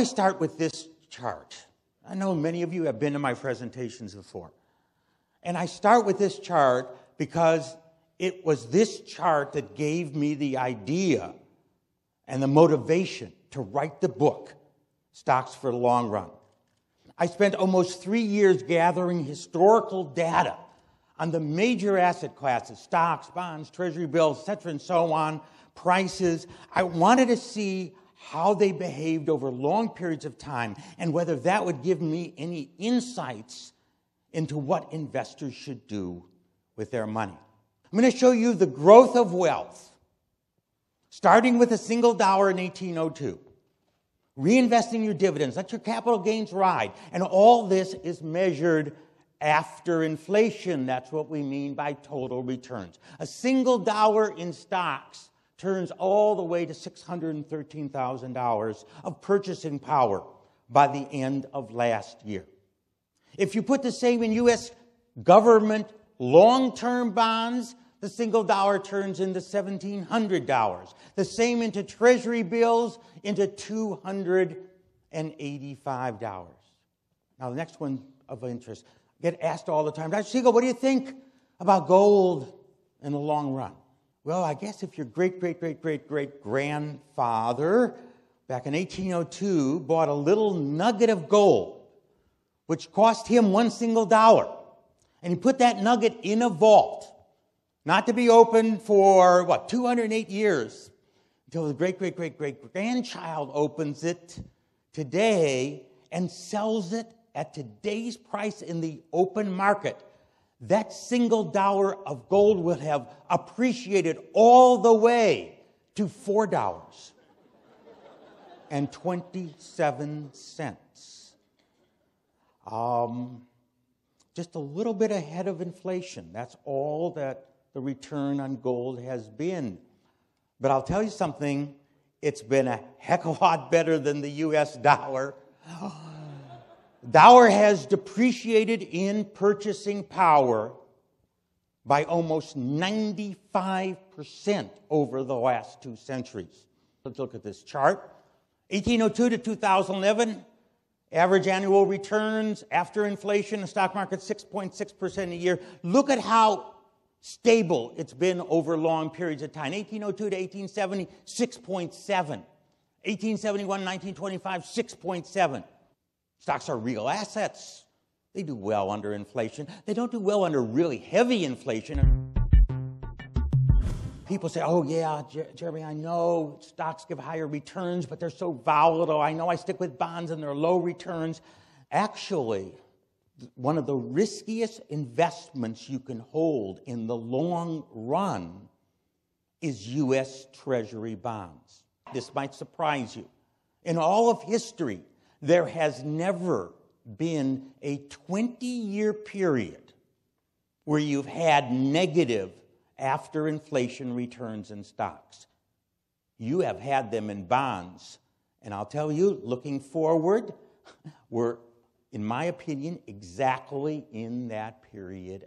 always start with this chart. I know many of you have been to my presentations before. And I start with this chart because it was this chart that gave me the idea and the motivation to write the book, Stocks for the Long Run. I spent almost 3 years gathering historical data on the major asset classes, stocks, bonds, treasury bills, etc., and so on, prices. I wanted to see how they behaved over long periods of time and whether that would give me any insights into what investors should do with their money. I'm going to show you the growth of wealth, starting with a single dollar in 1802. Reinvesting your dividends, let your capital gains ride. And all this is measured after inflation. That's what we mean by total returns. A single dollar in stocks turns all the way to $613,000 of purchasing power by the end of last year. If you put the same in U.S. government long-term bonds, the single dollar turns into $1,700. The same into treasury bills, into $285. Now, the next one of interest. I get asked all the time, Dr. Siegel, what do you think about gold in the long run? Well, I guess if your great-great-great-great-great-grandfather back in 1802 bought a little nugget of gold, which cost him $1 single, and he put that nugget in a vault, not to be opened for, 208 years, until the great-great-great-great-grandchild opens it today and sells it at today's price in the open market. That single dollar of gold would have appreciated all the way to $4.27. Just a little bit ahead of inflation. That's all that the return on gold has been. But I'll tell you something, it's been a heck of a lot better than the U.S. dollar. Dollar has depreciated in purchasing power by almost 95% over the last 2 centuries. Let's look at this chart. 1802 to 2011, average annual returns after inflation, the stock market 6.6% a year. Look at how stable it's been over long periods of time. 1802 to 1870, 6.7. 1871, 1925, 6.7. Stocks are real assets. They do well under inflation. They don't do well under really heavy inflation. People say, oh yeah, Jeremy, I know stocks give higher returns, but they're so volatile. I know I stick with bonds and they're low returns. Actually, one of the riskiest investments you can hold in the long run is U.S. Treasury bonds. This might surprise you. In all of history, there has never been a 20-year period where you've had negative after inflation returns in stocks. You have had them in bonds. And I'll tell you, looking forward, we're, in my opinion, exactly in that period.